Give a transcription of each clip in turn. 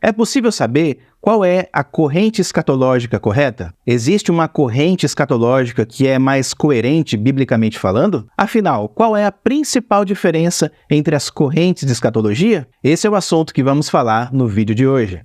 É possível saber qual é a corrente escatológica correta? Existe uma corrente escatológica que é mais coerente biblicamente falando? Afinal, qual é a principal diferença entre as correntes de escatologia? Esse é o assunto que vamos falar no vídeo de hoje.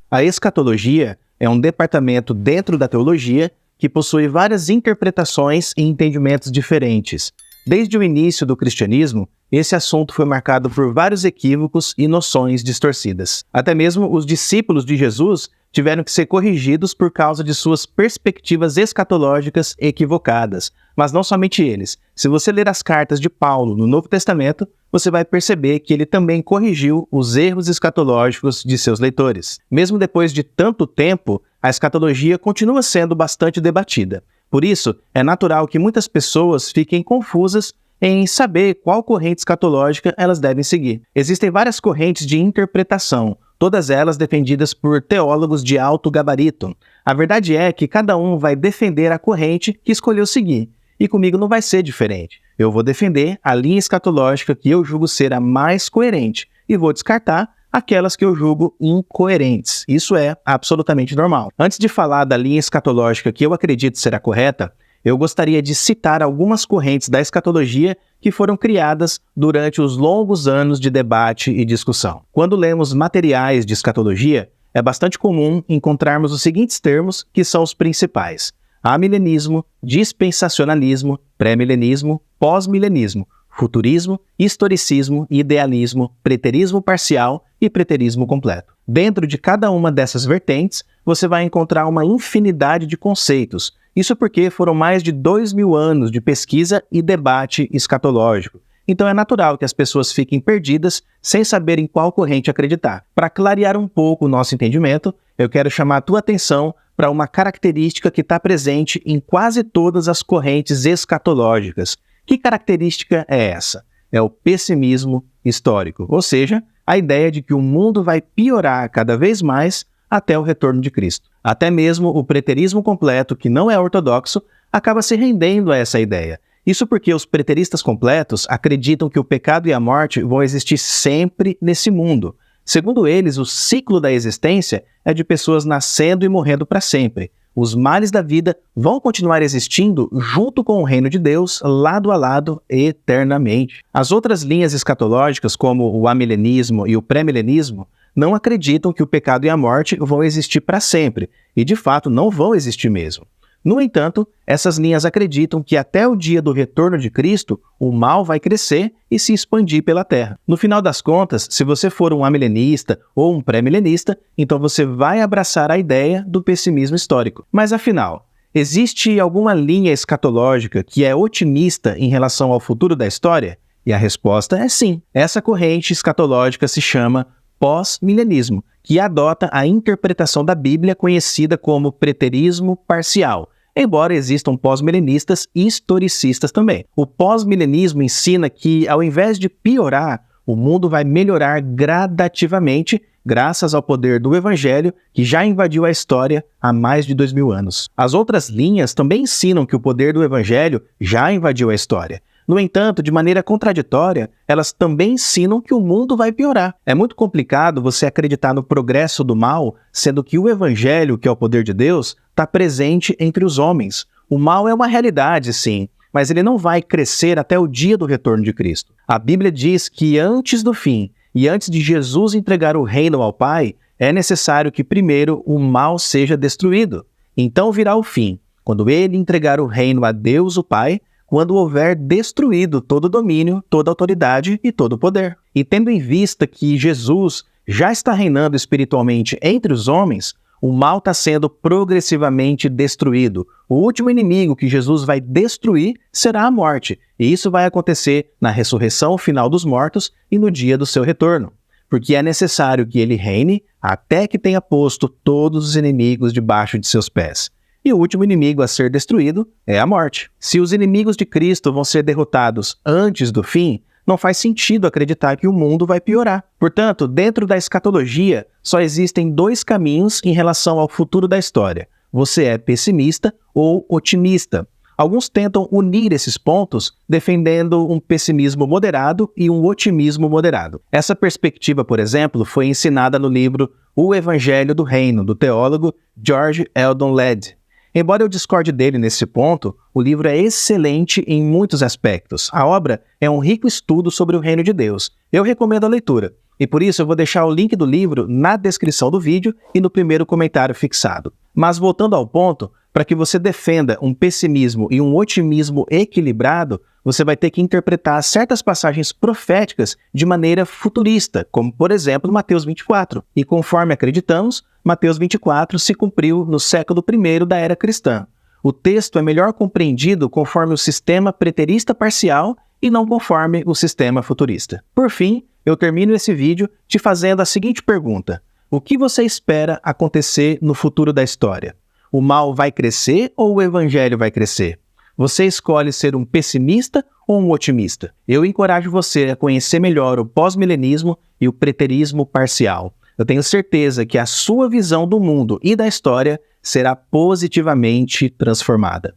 A escatologia é um departamento dentro da teologia que possui várias interpretações e entendimentos diferentes. Desde o início do cristianismo, esse assunto foi marcado por vários equívocos e noções distorcidas. Até mesmo os discípulos de Jesus tiveram que ser corrigidos por causa de suas perspectivas escatológicas equivocadas. Mas não somente eles. Se você ler as cartas de Paulo no Novo Testamento, você vai perceber que ele também corrigiu os erros escatológicos de seus leitores. Mesmo depois de tanto tempo, a escatologia continua sendo bastante debatida. Por isso, é natural que muitas pessoas fiquem confusas em saber qual corrente escatológica elas devem seguir. Existem várias correntes de interpretação, todas elas defendidas por teólogos de alto gabarito. A verdade é que cada um vai defender a corrente que escolheu seguir. E comigo não vai ser diferente. Eu vou defender a linha escatológica que eu julgo ser a mais coerente e vou descartar aquelas que eu julgo incoerentes. Isso é absolutamente normal. Antes de falar da linha escatológica que eu acredito ser a correta, eu gostaria de citar algumas correntes da escatologia que foram criadas durante os longos anos de debate e discussão. Quando lemos materiais de escatologia, é bastante comum encontrarmos os seguintes termos que são os principais: amilenismo, dispensacionalismo, pré-milenismo, pós-milenismo, futurismo, historicismo, idealismo, preterismo parcial e preterismo completo. Dentro de cada uma dessas vertentes, você vai encontrar uma infinidade de conceitos. Isso porque foram mais de 2000 anos de pesquisa e debate escatológico. Então é natural que as pessoas fiquem perdidas sem saber em qual corrente acreditar. Para clarear um pouco o nosso entendimento, eu quero chamar a tua atenção para uma característica que está presente em quase todas as correntes escatológicas. Que característica é essa? É o pessimismo histórico, ou seja, a ideia de que o mundo vai piorar cada vez mais até o retorno de Cristo. Até mesmo o preterismo completo, que não é ortodoxo, acaba se rendendo a essa ideia. Isso porque os preteristas completos acreditam que o pecado e a morte vão existir sempre nesse mundo. Segundo eles, o ciclo da existência é de pessoas nascendo e morrendo para sempre. Os males da vida vão continuar existindo junto com o reino de Deus, lado a lado, eternamente. As outras linhas escatológicas, como o amilenismo e o pré-milenismo, não acreditam que o pecado e a morte vão existir para sempre, e de fato não vão existir mesmo. No entanto, essas linhas acreditam que até o dia do retorno de Cristo, o mal vai crescer e se expandir pela Terra. No final das contas, se você for um amilenista ou um pré-milenista, então você vai abraçar a ideia do pessimismo histórico. Mas afinal, existe alguma linha escatológica que é otimista em relação ao futuro da história? E a resposta é sim. Essa corrente escatológica se chama pós-milenismo, que adota a interpretação da Bíblia conhecida como preterismo parcial, embora existam pós-milenistas e historicistas também. O pós-milenismo ensina que, ao invés de piorar, o mundo vai melhorar gradativamente graças ao poder do Evangelho, que já invadiu a história há mais de 2000 anos. As outras linhas também ensinam que o poder do Evangelho já invadiu a história. No entanto, de maneira contraditória, elas também ensinam que o mundo vai piorar. É muito complicado você acreditar no progresso do mal, sendo que o Evangelho, que é o poder de Deus, está presente entre os homens. O mal é uma realidade, sim, mas ele não vai crescer até o dia do retorno de Cristo. A Bíblia diz que antes do fim, e antes de Jesus entregar o reino ao Pai, é necessário que primeiro o mal seja destruído. Então virá o fim, quando ele entregar o reino a Deus o Pai, quando houver destruído todo o domínio, toda a autoridade e todo o poder. E tendo em vista que Jesus já está reinando espiritualmente entre os homens, o mal está sendo progressivamente destruído. O último inimigo que Jesus vai destruir será a morte, e isso vai acontecer na ressurreição final dos mortos e no dia do seu retorno. Porque é necessário que ele reine até que tenha posto todos os inimigos debaixo de seus pés. E o último inimigo a ser destruído é a morte. Se os inimigos de Cristo vão ser derrotados antes do fim, não faz sentido acreditar que o mundo vai piorar. Portanto, dentro da escatologia, só existem dois caminhos em relação ao futuro da história. Você é pessimista ou otimista? Alguns tentam unir esses pontos, defendendo um pessimismo moderado e um otimismo moderado. Essa perspectiva, por exemplo, foi ensinada no livro O Evangelho do Reino, do teólogo George Eldon Ladd. Embora eu discorde dele nesse ponto, o livro é excelente em muitos aspectos. A obra é um rico estudo sobre o reino de Deus. Eu recomendo a leitura, e por isso eu vou deixar o link do livro na descrição do vídeo e no primeiro comentário fixado. Mas voltando ao ponto, para que você defenda um pessimismo e um otimismo equilibrado, você vai ter que interpretar certas passagens proféticas de maneira futurista, como por exemplo Mateus 24. E conforme acreditamos, Mateus 24 se cumpriu no século I da era cristã. O texto é melhor compreendido conforme o sistema preterista parcial e não conforme o sistema futurista. Por fim, eu termino esse vídeo te fazendo a seguinte pergunta: o que você espera acontecer no futuro da história? O mal vai crescer ou o evangelho vai crescer? Você escolhe ser um pessimista ou um otimista? Eu encorajo você a conhecer melhor o pós-milenismo e o preterismo parcial. Eu tenho certeza que a sua visão do mundo e da história será positivamente transformada.